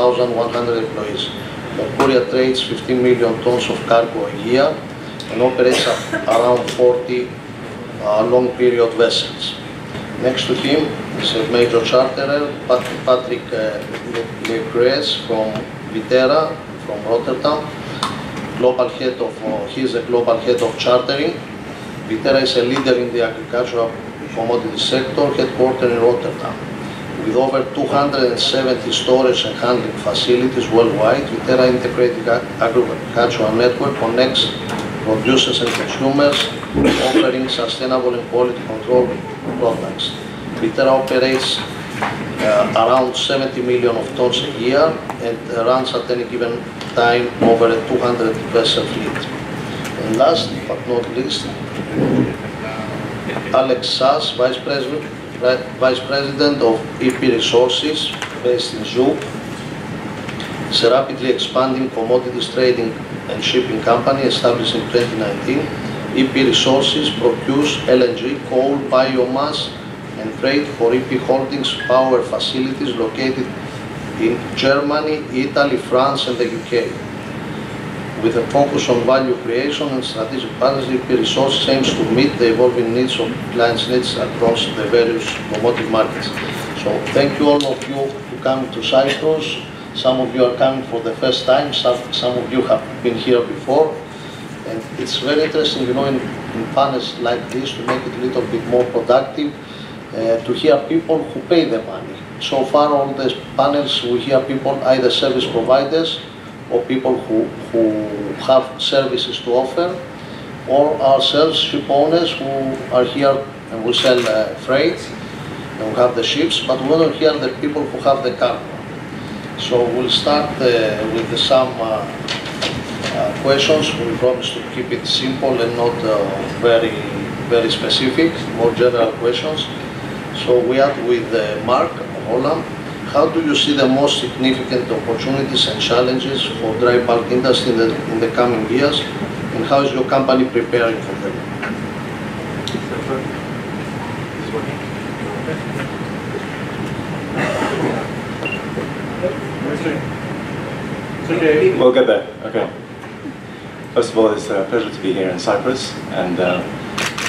6,100 employees. Mercuria trades 15 million tons of cargo a year and operates around 40 long-period vessels. Next to him is a major charterer, Patrick Legierse from Viterra, from Rotterdam. He is a global head of chartering. Viterra is a leader in the agricultural commodity sector, headquartered in Rotterdam. With over 270 storage and handling facilities worldwide, Viterra integrated agricultural network connects producers and consumers, offering sustainable and quality control products. Viterra operates around 70 million of tons a year and runs at any given time over a 200 vessel fleet. And last but not least, Sass, Vice President of EP Resources, based in Zug. It's a rapidly expanding commodities trading and shipping company established in 2019. EP Resources procures LNG, coal, biomass, and freight for EP Holdings power facilities located in Germany, Italy, France, and the UK. With a focus on value creation and strategic partnership, EP Resources aims to meet the evolving needs of clients' needs across the various commodity markets. So thank you all of you for coming to Cyprus. Some of you are coming for the first time, some of you have been here before. And it's very interesting, you know, in panels like this to make it a little bit more productive, to hear people who pay the money. So far, all the panels, we hear people, either service providers or people who have services to offer, or ourselves, ship owners who are here and we sell freight and we have the ships, but we want to hear the people who have the cargo. So we'll start with some questions. We promise to keep it simple and not very specific, more general questions. So we are with Mark of Olam. How do you see the most significant opportunities and challenges for dry bulk industry in the coming years, and how is your company preparing for them? We'll get there. Okay. First of all, it's a pleasure to be here in Cyprus, and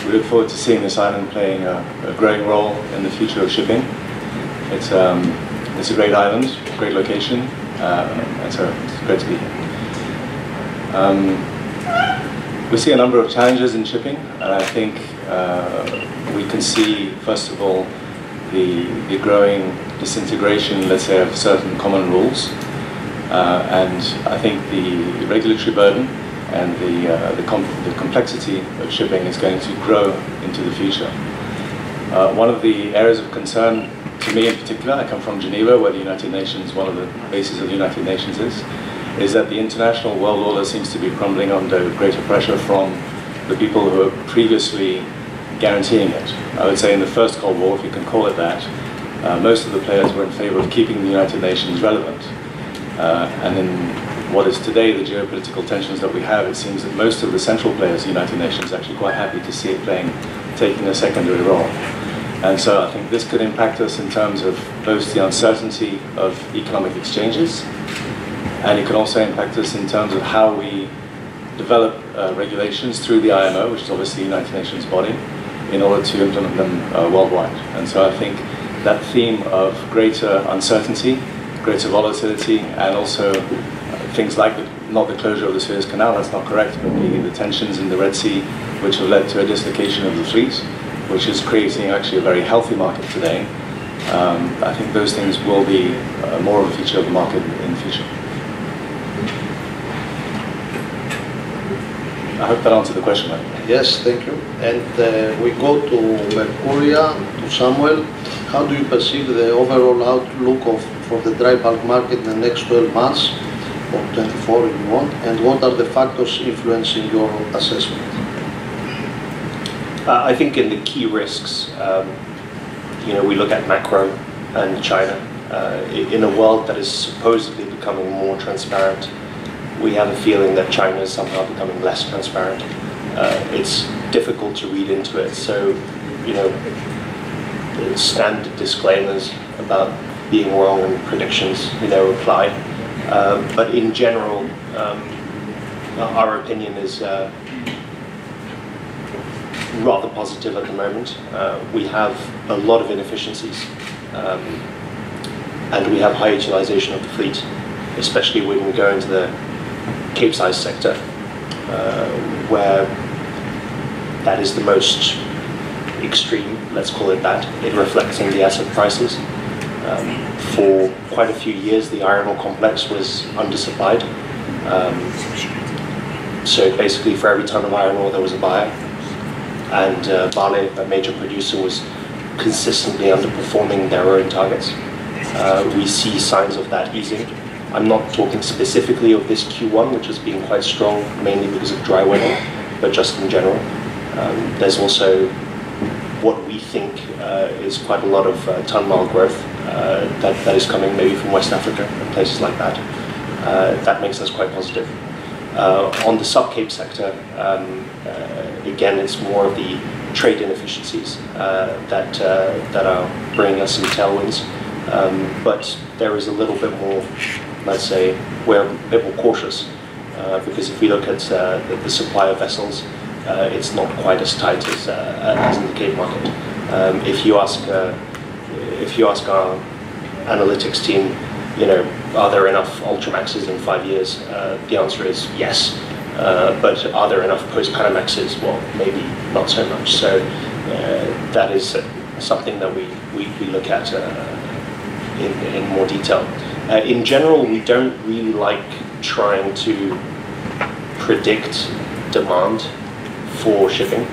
we look forward to seeing this island playing a growing role in the future of shipping. It's a great island, great location, and so it's great to be here. We see a number of challenges in shipping, and I think we can see, first of all, the growing disintegration, let's say, of certain common rules. And I think the regulatory burden and the complexity of shipping is going to grow into the future. One of the areas of concern to me in particular, I come from Geneva, where the United Nations, one of the bases of the United Nations is that the international world order seems to be crumbling under greater pressure from the people who were previously guaranteeing it. I would say in the first Cold War, if you can call it that, most of the players were in favor of keeping the United Nations relevant. And in what is today the geopolitical tensions that we have, it seems that most of the central players of the United Nations are actually quite happy to see it taking a secondary role. And so I think this could impact us in terms of both the uncertainty of economic exchanges, and it can also impact us in terms of how we develop regulations through the IMO, which is obviously the United Nations body, in order to implement them worldwide. And so I think that theme of greater uncertainty, greater volatility, and also things like not the closure of the Suez Canal, that's not correct, but the tensions in the Red Sea, which have led to a dislocation of the fleet, which is creating actually a very healthy market today. I think those things will be more of a feature of the market in the future. I hope that answered the question, right? Yes, thank you. And we go to Mercuria, to Samuel. How do you perceive the overall outlook for the dry bulk market in the next 12 months, or 24 if you want, and what are the factors influencing your assessment? I think in the key risks, we look at macro and China. In a world that is supposedly becoming more transparent, we have a feeling that China is somehow becoming less transparent. It's difficult to read into it. So, standard disclaimers about being wrong and predictions, apply. But in general, our opinion is rather positive at the moment. We have a lot of inefficiencies, and we have high utilization of the fleet, especially when we go into the Capesize sector, where that is the most extreme, let's call it that, in reflecting the asset prices. For quite a few years, the iron ore complex was undersupplied. So basically, for every ton of iron ore, there was a buyer. And Vale, a major producer, was consistently underperforming their own targets. We see signs of that easing. I'm not talking specifically of this Q1, which has been quite strong, mainly because of dry weather, but just in general. There's also what we think is quite a lot of ton-mile growth that is coming maybe from West Africa and places like that. That makes us quite positive. On the sub-Cape sector, again, it's more of the trade inefficiencies that are bringing us some tailwinds. But there is a little bit more, let's say, we're a bit more cautious because if we look at the supply of vessels, it's not quite as tight as in the Cape market. If you ask our analytics team, are there enough Ultramaxes in 5 years? The answer is yes. But are there enough post-Panamaxes? Well, maybe not so much. So that is something that we look at in more detail. In general, we don't really like trying to predict demand for shipping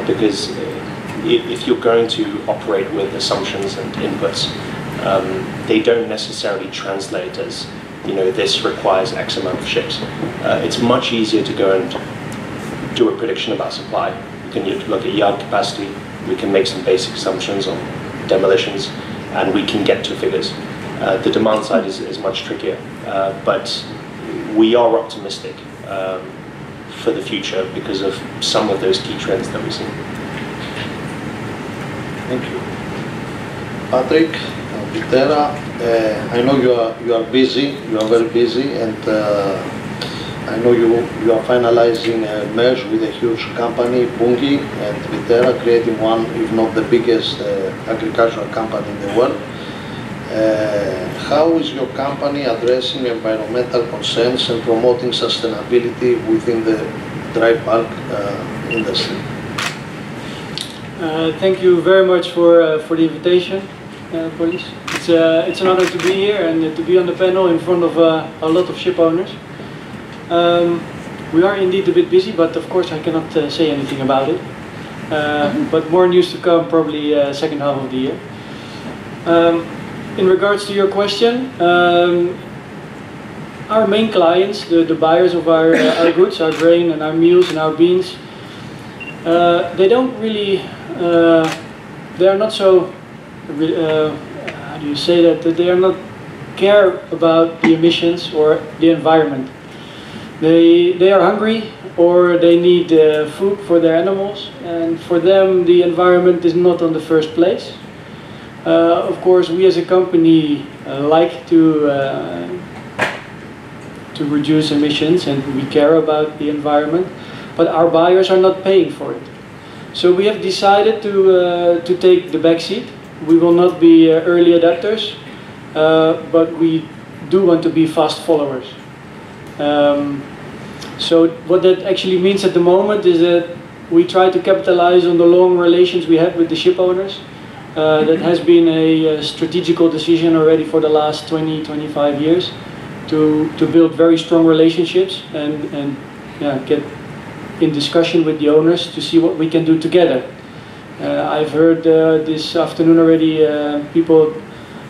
because if you're going to operate with assumptions and inputs, they don't necessarily translate as, this requires X amount of ships. It's much easier to go and do a prediction about supply. We can look at yard capacity, we can make some basic assumptions on demolitions, and we can get to figures. The demand side is much trickier, but we are optimistic for the future because of some of those key trends that we see. Thank you. Patrick, Viterra, I know you are busy, you are very busy, and I know you are finalizing a merge with a huge company, Bunge and Viterra, creating one, if not the biggest agricultural company in the world. How is your company addressing environmental concerns and promoting sustainability within the dry bulk industry? Thank you very much for the invitation, police. It's an honor to be here and to be on the panel in front of a lot of ship owners. We are indeed a bit busy, but of course I cannot say anything about it. But more news to come probably second half of the year. In regards to your question, our main clients, the buyers of our goods, our grain and our meals and our beans, they don't really, they are not so, how do you say that, they are not care about the emissions or the environment. They are hungry or they need food for their animals, and for them the environment is not on the first place. Of course, we as a company like to reduce emissions and we care about the environment, but our buyers are not paying for it. So we have decided to take the back seat. We will not be early adapters, but we do want to be fast followers. So what that actually means at the moment is that we try to capitalize on the long relations we have with the ship owners. That has been a strategical decision already for the last 20-25 years to build very strong relationships and get in discussion with the owners to see what we can do together. I've heard this afternoon already people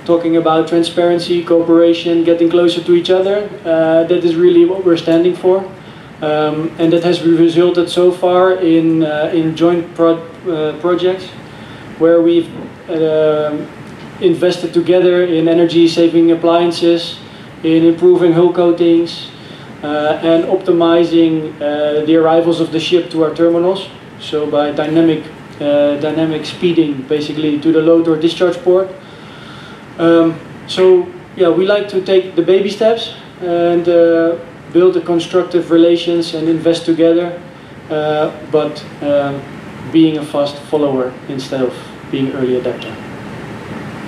talking about transparency, cooperation, getting closer to each other. That is really what we're standing for. And that has resulted so far in joint projects where we've invested together in energy-saving appliances, in improving hull coatings, and optimizing the arrivals of the ship to our terminals. So by dynamic speeding, basically, to the load or discharge port. So yeah, we like to take the baby steps and build a constructive relations and invest together, but being a fast follower instead of being early adapter.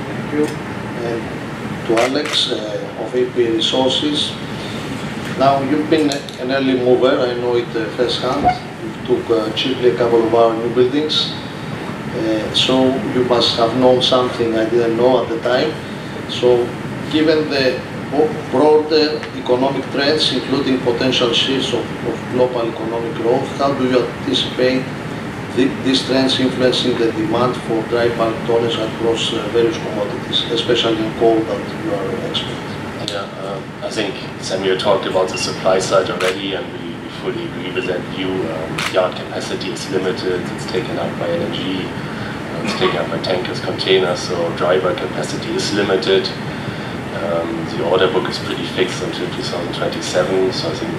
Thank you. And to Alex of AP Resources. Now you've been an early mover, I know it firsthand. You took cheaply a couple of our new buildings. So you must have known something I didn't know at the time. So given the broader economic trends, including potential shifts of global economic growth, how do you anticipate these trends influencing the demand for dry bulk tonnage across various commodities, especially in coal that you are an expert? Yeah, I think Samuel talked about the supply side already, and we fully agree with that view. Yard capacity is limited, it's taken up by LNG, it's taken up by tankers, containers, so dry bulk capacity is limited. The order book is pretty fixed until 2027, so I think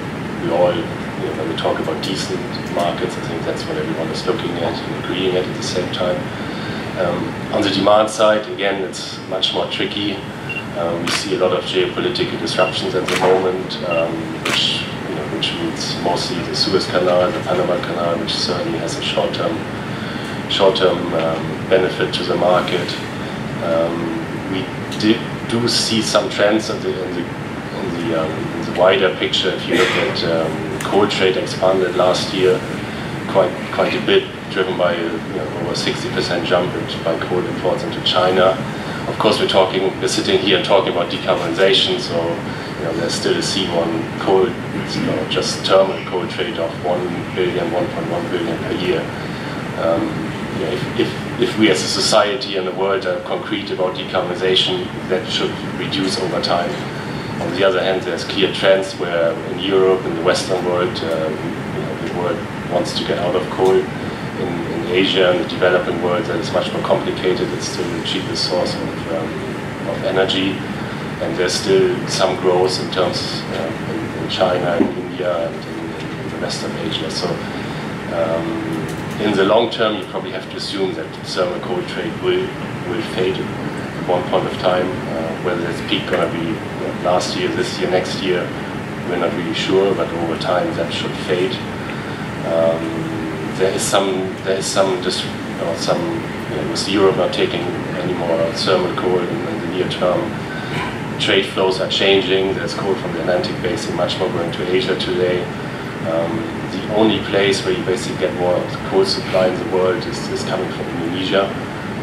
we all, when we talk about decent markets, I think that's what everyone is looking at and agreeing at the same time. On the demand side, again, it's much more tricky. We see a lot of geopolitical disruptions at the moment, which means mostly the Suez Canal, the Panama Canal, which certainly has a short-term benefit to the market. We do see some trends in the wider picture. If you look at coal trade expanded last year quite a bit, driven by over 60% jump by coal imports into China. Of course, we're sitting here and talking about decarbonization, so there's still a seaborne coal, just thermal coal trade of 1 billion, 1.1 billion per year. If we as a society and the world are concrete about decarbonization, that should reduce over time. On the other hand, there's clear trends where in Europe, in the Western world, the world wants to get out of coal. In Asia and the developing world, that is much more complicated. It's still the cheapest source of energy, and there's still some growth in terms in China, in India, and in the rest of Asia. So in the long term, you probably have to assume that thermal coal trade will fade at one point of time. Whether it's peak going to be last year, this year, next year, we're not really sure, but over time that should fade. There is some with Europe not taking any more thermal coal in the near term. Trade flows are changing. There's coal from the Atlantic Basin much more going to Asia today. The only place where you basically get more coal supply in the world is coming from Indonesia.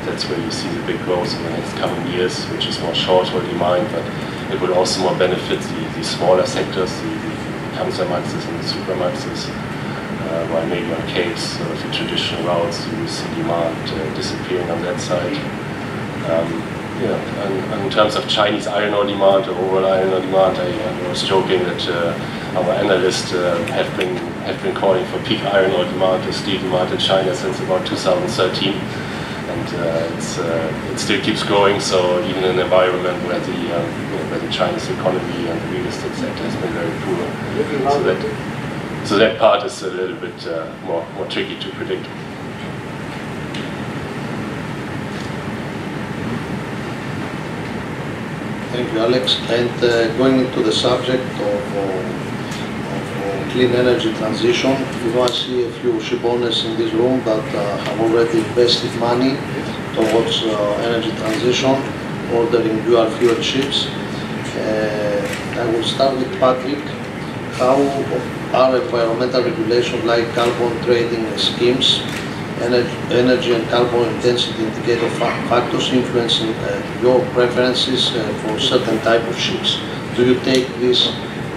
That's where you see the big growth in the next coming years, which is more short-haul demand, but it will also more benefit the smaller sectors, the Kamsarmaxes and the Supramaxes. While maybe on Capes, the traditional routes, you see demand disappearing on that side. And in terms of Chinese iron ore demand or overall iron ore demand, I was joking that our analysts have been calling for peak iron ore demand or steel demand in China since about 2013, and it still keeps growing. So even in an environment where the Chinese economy and the real estate sector has been very poor, so that part is a little bit more tricky to predict. Thank you, Alex. And going into the subject of clean energy transition, I see a few ship owners in this room that have already invested money towards energy transition, ordering dual fuel ships. I will start with Patrick. How are environmental regulations like carbon trading schemes, energy and carbon intensity indicator factors influencing your preferences for certain type of ships? Do you take these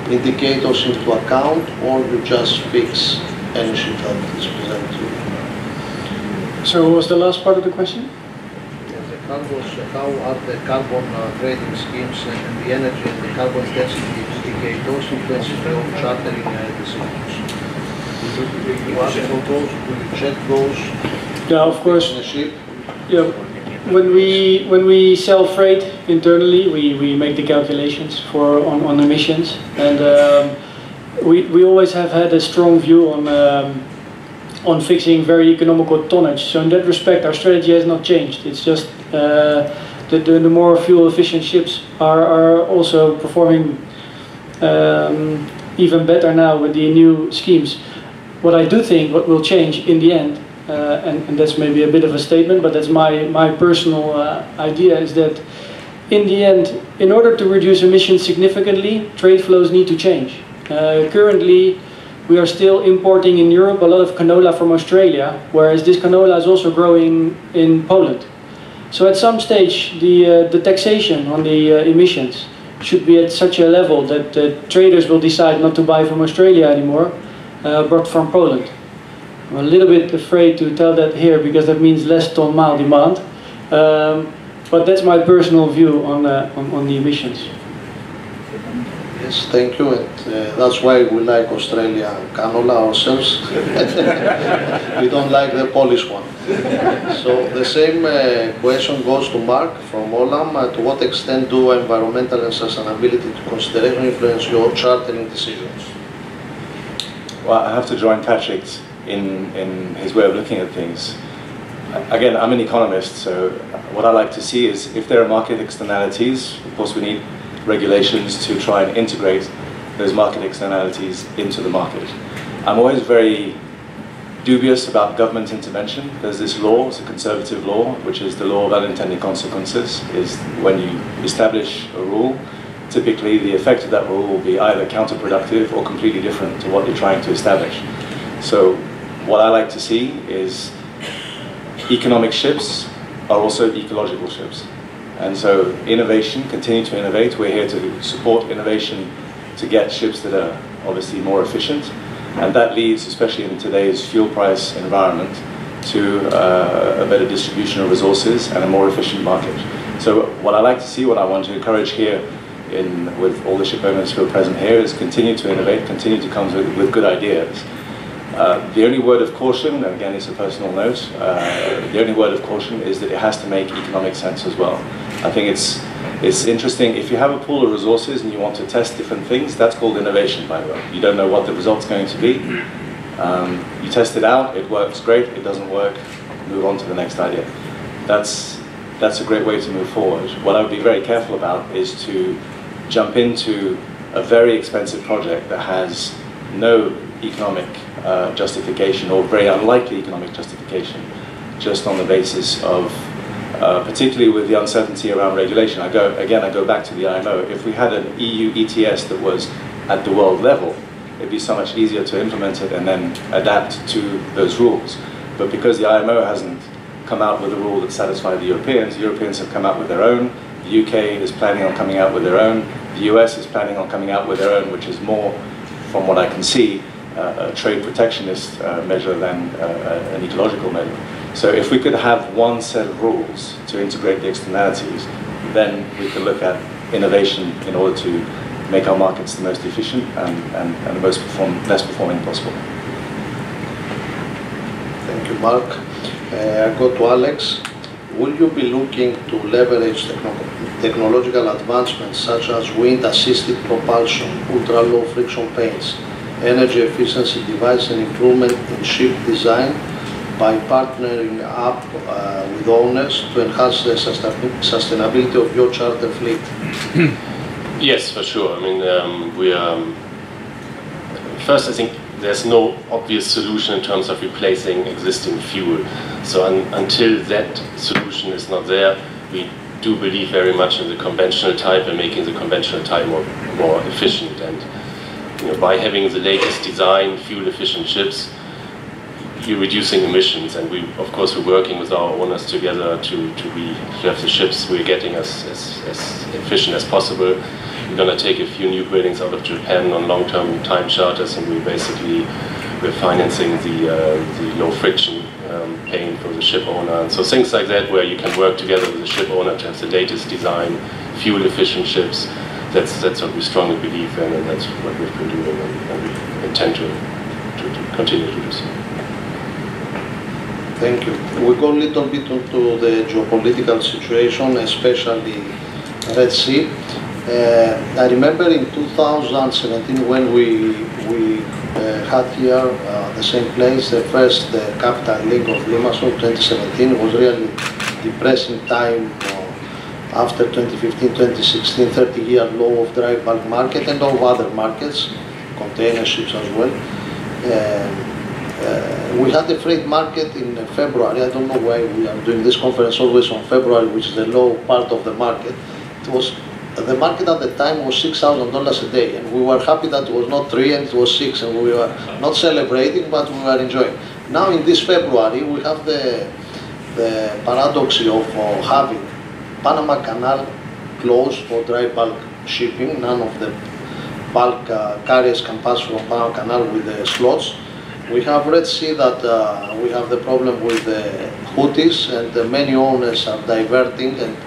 indicators into account, or you just fix any ship that is presented to you? So what was the last part of the question? How are the carbon trading schemes and the energy and the carbon intensity indicators influencing your chartering decisions? Do you ask for those? Do you check those? Yeah, of course. In a ship? Yeah, when we sell freight internally, we make the calculations on emissions, and we always have had a strong view on fixing very economical tonnage. So in that respect, our strategy has not changed. It's just the more fuel efficient ships are also performing even better now with the new schemes. What I do think what will change in the end, and that's maybe a bit of a statement, but that's my personal idea, is that in the end, in order to reduce emissions significantly, trade flows need to change. Currently, we are still importing in Europe a lot of canola from Australia, whereas this canola is also growing in Poland. So at some stage, the taxation on the emissions should be at such a level that traders will decide not to buy from Australia anymore, but from Poland. I'm a little bit afraid to tell that here because that means less ton-mile demand. But that's my personal view on the emissions. Yes, thank you, and that's why we like Australian canola ourselves. We don't like the Polish one. So the same question goes to Mark from Olam. To what extent do environmental and sustainability considerations influence your chartering decisions? Well, I have to join Patrick in his way of looking at things. Again, I'm an economist, so what I like to see is if there are market externalities, of course we need regulations to try and integrate those market externalities into the market. I'm always very dubious about government intervention. There's this law, it's a conservative law, which is the law of unintended consequences, is when you establish a rule, typically the effect of that rule will be either counterproductive or completely different to what you're trying to establish. So what I like to see is economic ships are also ecological ships. And so innovation, continue to innovate. We're here to support innovation to get ships that are obviously more efficient. And that leads, especially in today's fuel price environment, to a better distribution of resources and a more efficient market. So what I like to see, what I want to encourage here with all the ship owners who are present here is continue to innovate, continue to come with good ideas. The only word of caution, and again it's a personal note, the only word of caution is that it has to make economic sense as well. I think it's interesting, if you have a pool of resources and you want to test different things, that's called innovation, by the way. You don't know what the result's going to be. You test it out, it works great, it doesn't work, move on to the next idea. That's a great way to move forward. What I would be very careful about is to jump into a very expensive project that has no economic justification, or very unlikely economic justification, just on the basis of, particularly with the uncertainty around regulation. I go back to the IMO. If we had an EU ETS that was at the world level, it'd be so much easier to implement it and then adapt to those rules. But because the IMO hasn't come out with a rule that satisfies the Europeans have come out with their own, the UK is planning on coming out with their own, the US is planning on coming out with their own, which is more, from what I can see, a trade protectionist measure than an ecological measure. So if we could have one set of rules to integrate the externalities, then we could look at innovation in order to make our markets the most efficient and the best performing possible. Thank you, Mark. I go to Alex. Will you be looking to leverage technological advancements such as wind-assisted propulsion, ultra-low friction paints, energy efficiency device and improvement in ship design by partnering up with owners to enhance the sustainability of your charter fleet? Yes, for sure. I mean, we are... First, I think there's no obvious solution in terms of replacing existing fuel. So until that solution is not there, we do believe very much in the conventional type and making the conventional type more efficient. And by having the latest design, fuel-efficient ships, you're reducing emissions. And we, of course, we're working with our owners together to have the ships we're getting as efficient as possible. We're going to take a few new buildings out of Japan on long-term time charters, and we're financing the low-friction paint for the ship owner. And so things like that, where you can work together with the ship owner to have the latest design, fuel-efficient ships. That's what we strongly believe in, and that's what we've been doing, and we intend to continue to do so. Thank you. We go a little bit into the geopolitical situation, especially Red Sea. I remember in 2017 when we had here the same place, the first capital link of Limassol, 2017, was really depressing time after 2015, 2016, 30-year low of dry bulk market and all other markets, container ships as well. We had a freight market in February. I don't know why we are doing this conference always on February, which is the low part of the market. The market at the time was $6,000 a day, and we were happy that it was not 3 and it was 6, and we were not celebrating, but we were enjoying. Now in this February, we have the paradox of having Panama Canal closed for dry bulk shipping. None of the bulk carriers can pass from Panama Canal with the slots. We have Red Sea that we have the problem with the Houthis, and many owners are diverting, and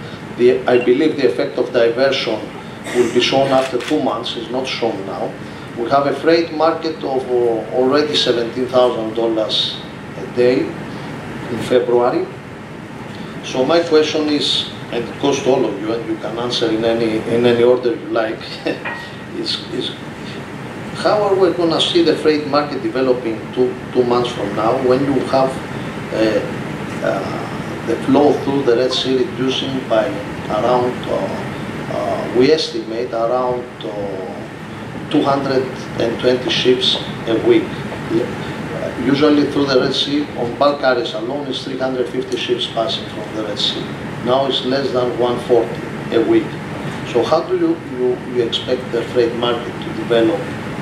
I believe the effect of diversion will be shown after 2 months, it's not shown now. We have a freight market of already $17,000 a day in February. So my question is, and it goes to all of you, and you can answer in any order you like, is how are we going to see the freight market developing two months from now, when you have the flow through the Red Sea reducing by around, we estimate around 220 ships a week. Usually through the Red Sea, on bulk carriers alone, is 350 ships passing from the Red Sea. Now it's less than 140 a week. So how do you expect the freight market to develop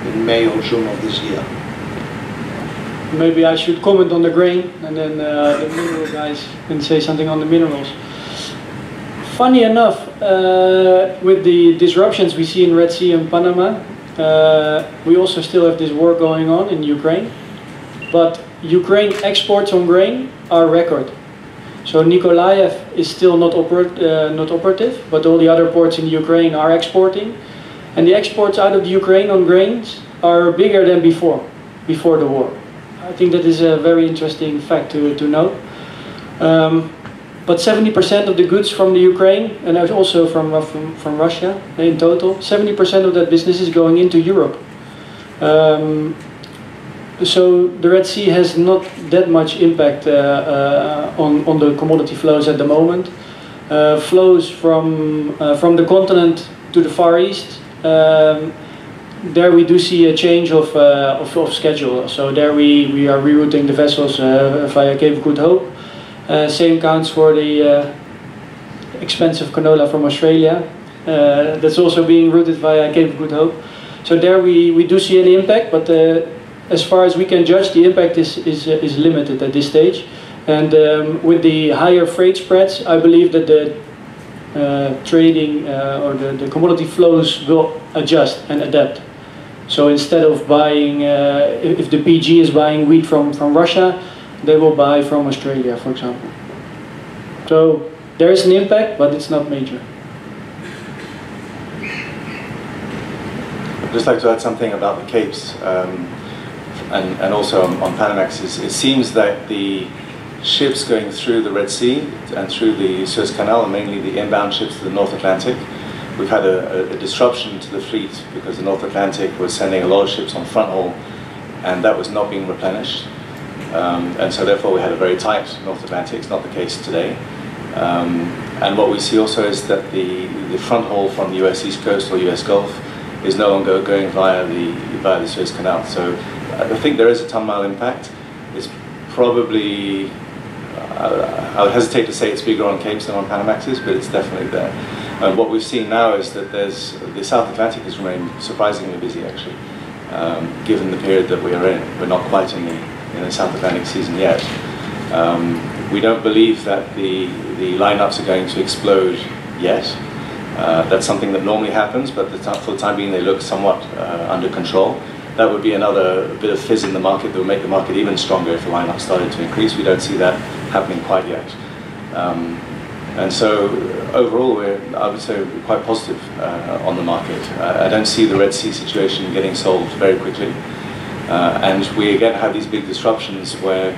in May or June of this year? Maybe I should comment on the grain, and then the mineral guys can say something on the minerals. Funny enough, with the disruptions we see in Red Sea and Panama, we also still have this war going on in Ukraine. But Ukraine exports on grain are record. So Nikolaev is still not operative, but all the other ports in Ukraine are exporting. And the exports out of the Ukraine on grains are bigger than before the war. I think that is a very interesting fact to note. But 70% of the goods from the Ukraine, and also from Russia in total, 70% of that business is going into Europe. So the Red Sea has not that much impact on the commodity flows at the moment. Flows from the continent to the Far East, there we do see a change of schedule. So there we are rerouting the vessels via Cape of Good Hope. Same counts for the expensive canola from Australia. That's also being routed via Cape of Good Hope. So there we do see an impact, but as far as we can judge, the impact is limited at this stage. And with the higher freight spreads, I believe that the trading or the commodity flows will adjust and adapt. So instead of buying, if the PG is buying wheat from Russia, they will buy from Australia, for example. So there is an impact, but it's not major. I'd just like to add something about the Capes, and also on Panamax. It seems that the ships going through the Red Sea and through the Suez Canal are mainly the inbound ships to the North Atlantic. We've had a disruption to the fleet because the North Atlantic was sending a lot of ships on front haul, and that was not being replenished. And so therefore we had a very tight North Atlantic. It's not the case today. And what we see also is that the front haul from the US East Coast or US Gulf is no longer going via the Suez Canal. So I think there is a ton-mile impact. It's probably, I would hesitate to say it's bigger on Capes than on Panamaxes, but it's definitely there. And what we've seen now is that the South Atlantic has remained surprisingly busy, actually, given the period that we are in. We're not quite in the South Atlantic season yet. We don't believe that the lineups are going to explode yet. That's something that normally happens, but for the time being they look somewhat under control. That would be another bit of fizz in the market that would make the market even stronger if the lineup started to increase. We don't see that happening quite yet. And so overall, I would say we're quite positive on the market. I don't see the Red Sea situation getting solved very quickly. And we again have these big disruptions where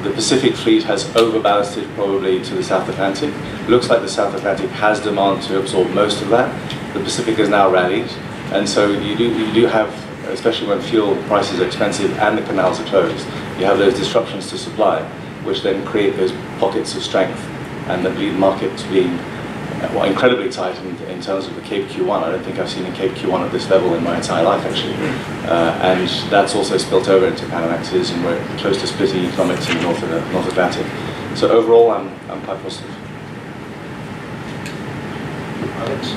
the Pacific fleet has overballasted probably to the South Atlantic. Looks like the South Atlantic has demand to absorb most of that. The Pacific has now rallied. And so you do have, especially when fuel prices are expensive and the canals are closed, you have those disruptions to supply, which then create those pockets of strength and that lead markets being well, incredibly tight in terms of the Cape Q1. I don't think I've seen a Cape Q1 at this level in my entire life, actually. And that's also spilt over into Panamaxes, and we're close to splitting economics in the North Atlantic. So overall, I'm quite positive. Alex?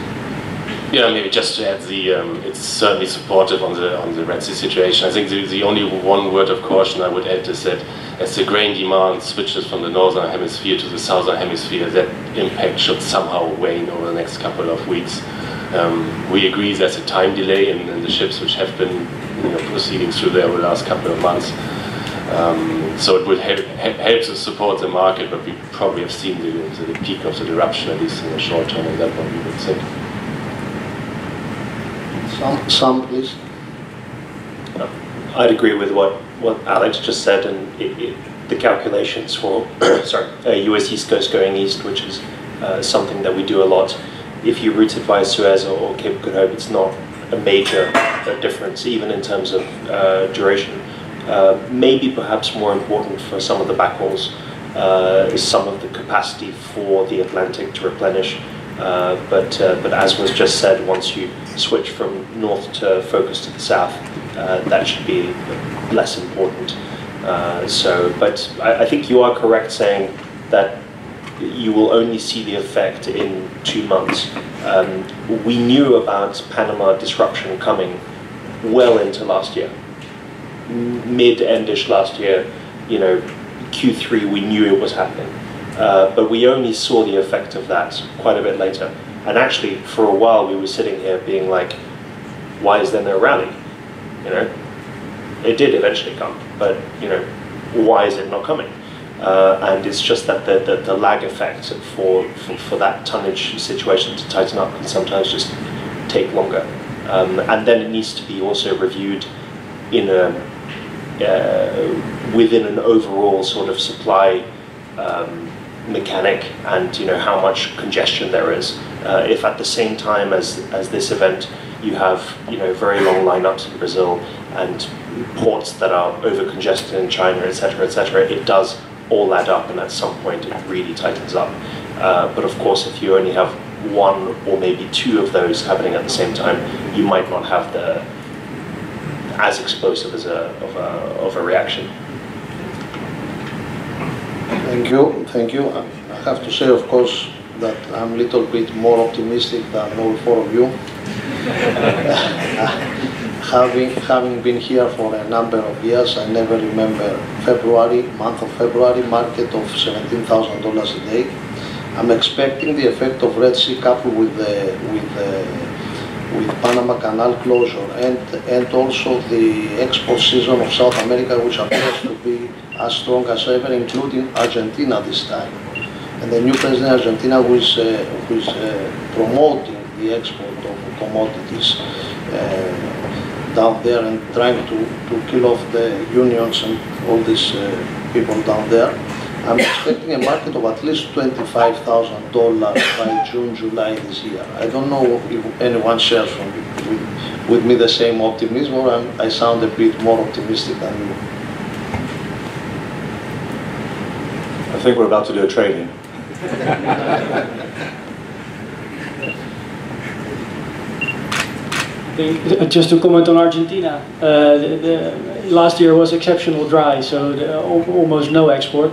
Yeah, maybe just to add, it's certainly supportive on the Red Sea situation. I think the only one word of caution I would add is that as the grain demand switches from the northern hemisphere to the southern hemisphere, that impact should somehow wane over the next couple of weeks. We agree there's a time delay in the ships which have been proceeding through there over the last couple of months. So it would help to support the market, but we probably have seen the peak of the disruption, at least in the short term, and that's what we would think. Some, please. I'd agree with what Alex just said, and the calculations for US East Coast going east, which is something that we do a lot. If you route it via Suez or Cape of Good Hope, it's not a major difference, even in terms of duration. Maybe perhaps more important for some of the backhauls is some of the capacity for the Atlantic to replenish. But as was just said, once you switch from north to focus to the south, that should be less important. But I think you are correct saying that you will only see the effect in 2 months. We knew about Panama disruption coming well into last year. Mid-endish last year, Q3, we knew it was happening. But we only saw the effect of that quite a bit later. And actually, for a while, we were sitting here being like, why is there no rally? It did eventually come, but why is it not coming? And it's just that the lag effect for that tonnage situation to tighten up can sometimes just take longer. And then it needs to be also reviewed in within an overall sort of supply mechanic, and how much congestion there is. If at the same time as this event you have very long lineups in Brazil and ports that are over congested in China, etc., it does all add up, and at some point it really tightens up. But of course, if you only have one or maybe two of those happening at the same time, you might not have the as explosive as of a reaction. Thank you. I have to say, of course, that I'm a little bit more optimistic than all four of you. Having been here for a number of years, I never remember month of February, market of $17,000 a day. I'm expecting the effect of Red Sea coupled with Panama Canal closure and also the export season of South America, which appears to be as strong as ever, including Argentina this time. And the new president of Argentina who is promoting the export of commodities down there and trying to kill off the unions and all these people down there. I'm expecting a market of at least $25,000 by June, July this year. I don't know if anyone shares with me the same optimism, or I sound a bit more optimistic than you. I think we're about to do a trade-in. Just to comment on Argentina, last year was exceptional dry, so almost no export.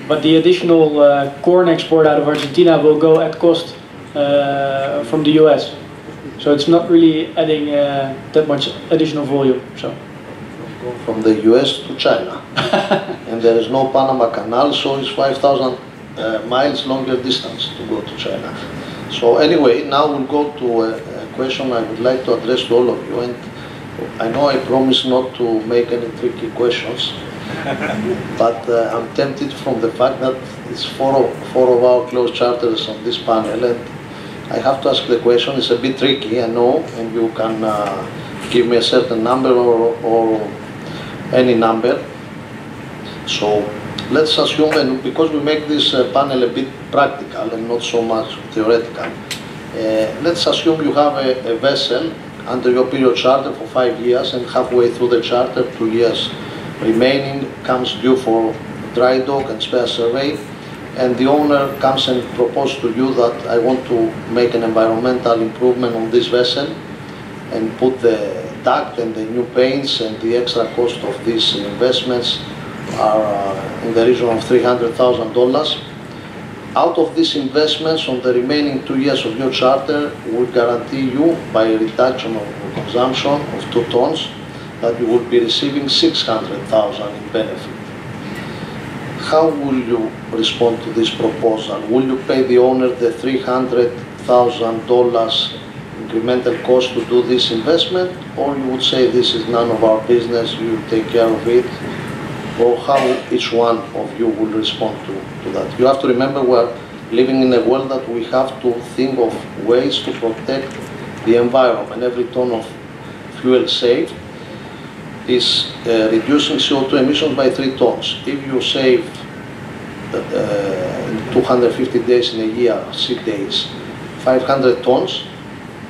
But the additional corn export out of Argentina will go at cost from the US. So it's not really adding that much additional volume. So from the US to China. And there is no Panama Canal, so it's 5,000 miles longer distance to go to China. So anyway, now we'll go to a question I would like to address to all of you. And I know I promise not to make any tricky questions. But I'm tempted from the fact that it's four of our close charters on this panel, and I have to ask the question. It's a bit tricky, I know, and you can give me a certain number or any number. So let's assume, and because we make this panel a bit practical and not so much theoretical, let's assume you have a vessel under your period charter for 5 years, and halfway through the charter, 2 years remaining, comes due for dry dock and spare survey, and the owner comes and proposes to you that I want to make an environmental improvement on this vessel and put the duct and the new paints, and the extra cost of these investments are in the region of $300,000. Out of these investments, on the remaining 2 years of your charter, we guarantee you, by a reduction of consumption of 2 tons, that you will be receiving $600,000 in benefit. How will you respond to this proposal? Will you pay the owner the $300,000 incremental cost to do this investment, or you would say this is none of our business, you take care of it, or how each one of you will respond to that? You have to remember we're living in a world that we have to think of ways to protect the environment. Every ton of fuel saved is reducing CO2 emissions by 3 tons. If you save 250 days in a year, sick days, 500 tons,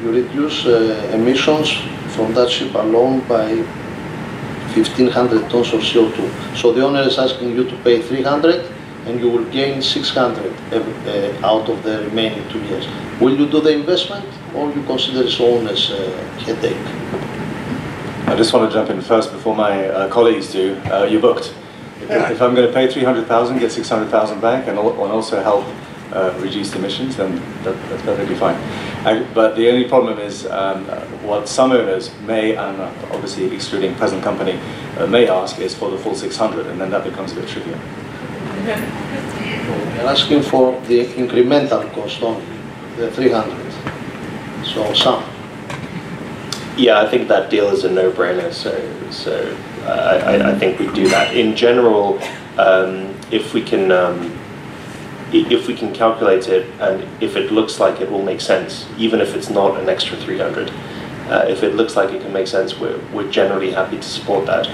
you reduce emissions from that ship alone by 1,500 tons of CO2. So the owner is asking you to pay 300 and you will gain 600 out of the remaining 2 years. Will you do the investment, or you consider its owner's headache? I just want to jump in first before my colleagues do. You're booked. If I'm going to pay 300,000, get 600,000 back, and also help reduce emissions, then that's perfectly fine. But the only problem is what some owners may, and obviously excluding present company, may ask is for the full 600, and then that becomes a bit trickier. We're asking for the incremental cost only, the 300. So some. Yeah, I think that deal is a no-brainer. So I think we do that. In general, if we can calculate it, and if it looks like it will make sense, even if it's not an extra 300, if it looks like it can make sense, we're generally happy to support that.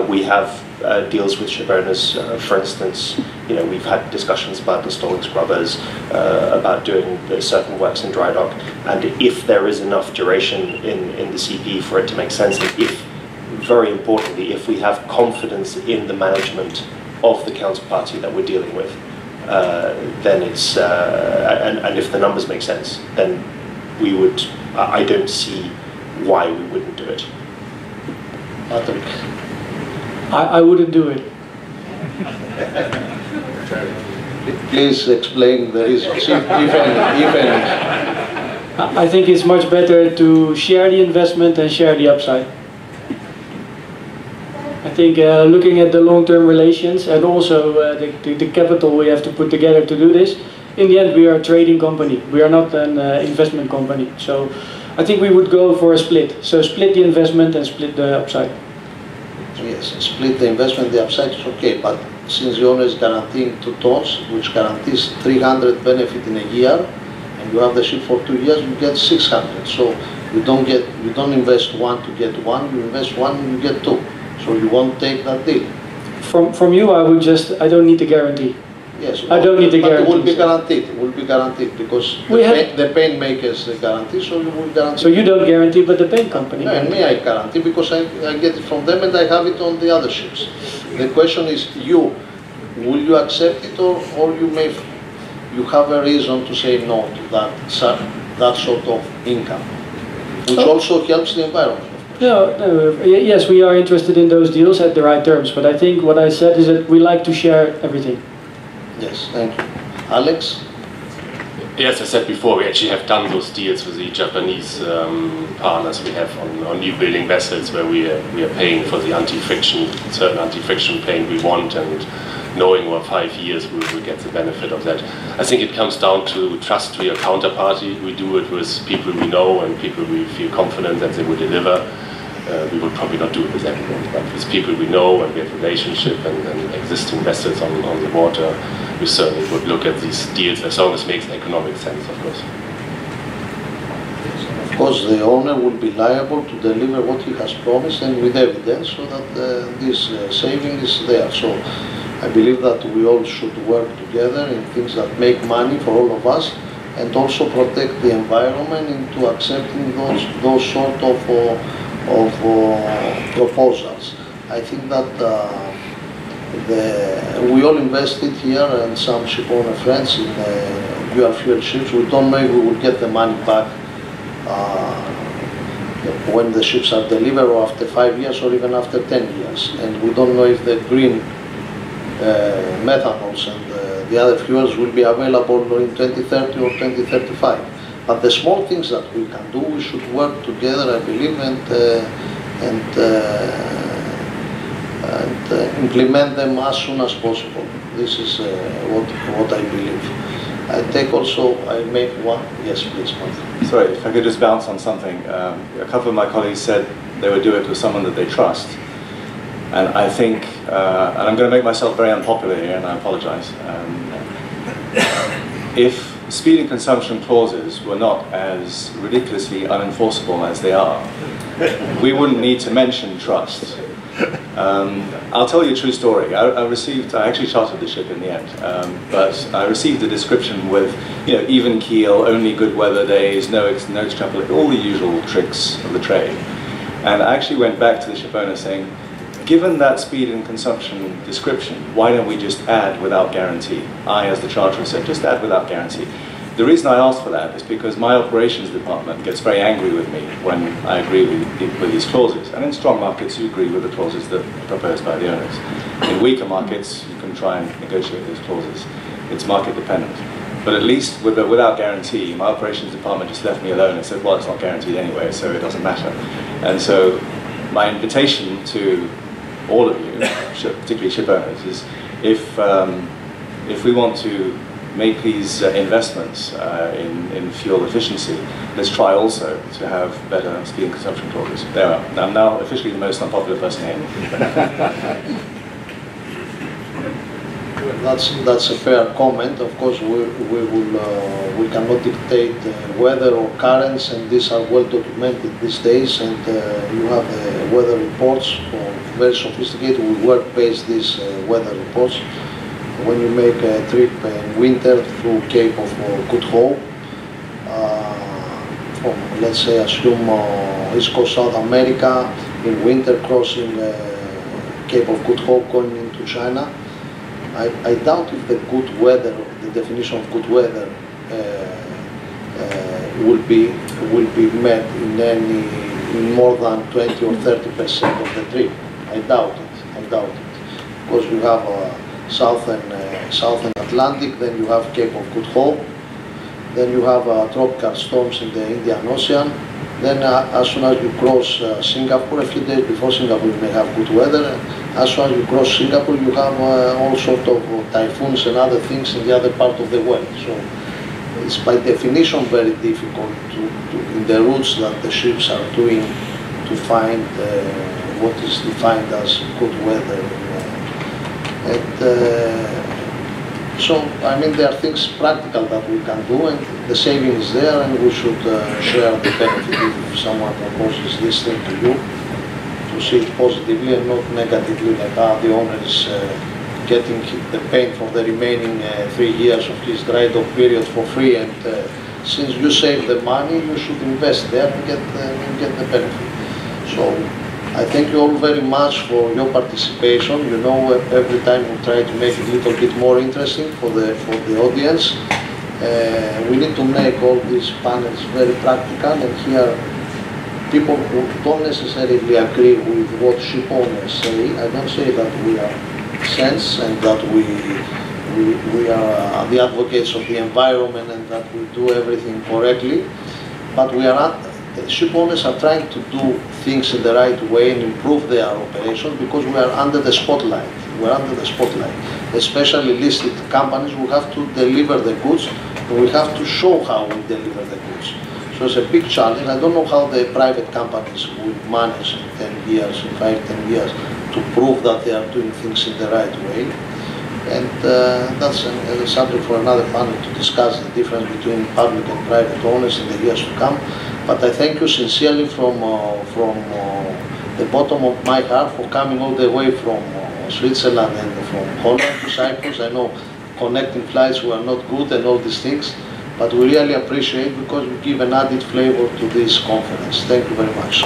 We have deals with ship owners, for instance, we've had discussions about installing scrubbers, about doing certain works in dry dock, and if there is enough duration in the CP for it to make sense, and if, very importantly, if we have confidence in the management of the counterparty that we're dealing with, then it's, and if the numbers make sense, then we would, I don't see why we wouldn't do it. Patrick. I wouldn't do it. Please explain the reasons, if any. I think it's much better to share the investment and share the upside. I think looking at the long-term relations and also the capital we have to put together to do this, in the end we are a trading company, we are not an investment company. So I think we would go for a split. So split the investment and split the upside. Yes, split the investment, the upside is okay, but since the owner is guaranteeing 2 tons, which guarantees 300 benefit in a year, and you have the ship for 2 years, you get 600. So you don't invest 1 to get 1, you invest 1 and you get 2. So you won't take that deal. From you, I don't need the guarantee. Yes, I don't need the guarantee. But it will be guaranteed. It will be guaranteed because the paint makers guarantee, so you will guarantee. So you don't guarantee, but the paint company. No, and me I guarantee because I get it from them and I have it on the other ships. The question is, will you accept it, or you have a reason to say no to that sort of income, which also helps the environment. Yes, we are interested in those deals at the right terms, but I think what I said is that we like to share everything. Yes, thank you. Alex? Yes, I said before, we actually have done those deals with the Japanese partners we have on new building vessels, where we are paying for the certain anti-friction paint we want, and knowing over 5 years we will get the benefit of that. I think it comes down to trust to your counterparty. We do it with people we know and people we feel confident that they will deliver. We would probably not do it with everyone, but with people we know and we have a relationship and existing vessels on the water, we certainly would look at these deals as long as it makes economic sense, of course. Of course, the owner will be liable to deliver what he has promised and with evidence, so that this saving is there. So I believe that we all should work together in things that make money for all of us, and also protect the environment into accepting those sort of proposals. I think that we all invested here, and some ship owner friends, in dual fuel ships. We don't know if we will get the money back when the ships are delivered, or after 5 years, or even after 10 years. And we don't know if the green methanols and the other fuels will be available in 2030 or 2035. But the small things that we can do, we should work together, I believe, and implement them as soon as possible. This is what I believe. I take also, I make one, yes please, Martin. Sorry, if I could just bounce on something. A couple of my colleagues said they would do it with someone that they trust. And I think, and I'm going to make myself very unpopular here, and I apologize. If speed and consumption clauses were not as ridiculously unenforceable as they are, we wouldn't need to mention trust. I'll tell you a true story. I actually chartered the ship in the end, but I received a description with, even keel, only good weather days, no extrapolate, all the usual tricks of the trade. And I actually went back to the ship owner saying, given that speed and consumption description, why don't we just add without guarantee? I, as the charterer, said, just add without guarantee. The reason I asked for that is because my operations department gets very angry with me when I agree with these clauses. And in strong markets, you agree with the clauses that are proposed by the owners. In weaker markets, you can try and negotiate those clauses. It's market dependent. But at least without guarantee, my operations department just left me alone and said, well, it's not guaranteed anyway, so it doesn't matter. And so my invitation to all of you, particularly ship owners, is if we want to make these investments in fuel efficiency, let's try also to have better speed and consumption clauses. There are. I'm now officially the most unpopular person here. That's a fair comment. Of course, we cannot dictate weather or currents, and these are well documented these days. And you have the weather reports, very sophisticated. We work-based these weather reports. When you make a trip in winter through Cape of Good Hope, from, let's say, assume East Coast South America, in winter crossing Cape of Good Hope going into China, I doubt if the good weather, the definition of good weather, will be met in more than 20 or 30% of the trip. I doubt it. Because you have Southern Atlantic, then you have Cape of Good Hope, then you have tropical storms in the Indian Ocean. Then as soon as you cross Singapore, a few days before Singapore, you may have good weather. As soon as you cross Singapore, you have all sorts of typhoons and other things in the other part of the world. So it's by definition very difficult in the routes that the ships are doing to find what is defined as good weather. So, I mean, there are things practical that we can do, and the saving is there, and we should share the benefit if someone proposes this thing to you, to see it positively and not negatively, like the owner is getting the pain for the remaining 3 years of his dry dock period for free, and since you save the money, you should invest there and get the benefit. So, I thank you all very much for your participation. You know, every time we try to make it a little bit more interesting for the audience. We need to make all these panels very practical, and here people who don't necessarily agree with what ship owners say. I don't say that we are saints and that we are the advocates of the environment and that we do everything correctly, but we are not. The ship owners are trying to do things in the right way and improve their operations because we are under the spotlight. We are under the spotlight. Especially listed companies, we have to deliver the goods, and we have to show how we deliver the goods. So it's a big challenge. I don't know how the private companies will manage in 10 years, in 5-10 years, to prove that they are doing things in the right way. And that's a subject for another panel to discuss the difference between public and private owners in the years to come. But I thank you sincerely from the bottom of my heart for coming all the way from Switzerland and from Holland to Cyprus. I know connecting flights were not good and all these things, but we really appreciate because we give an added flavor to this conference. Thank you very much.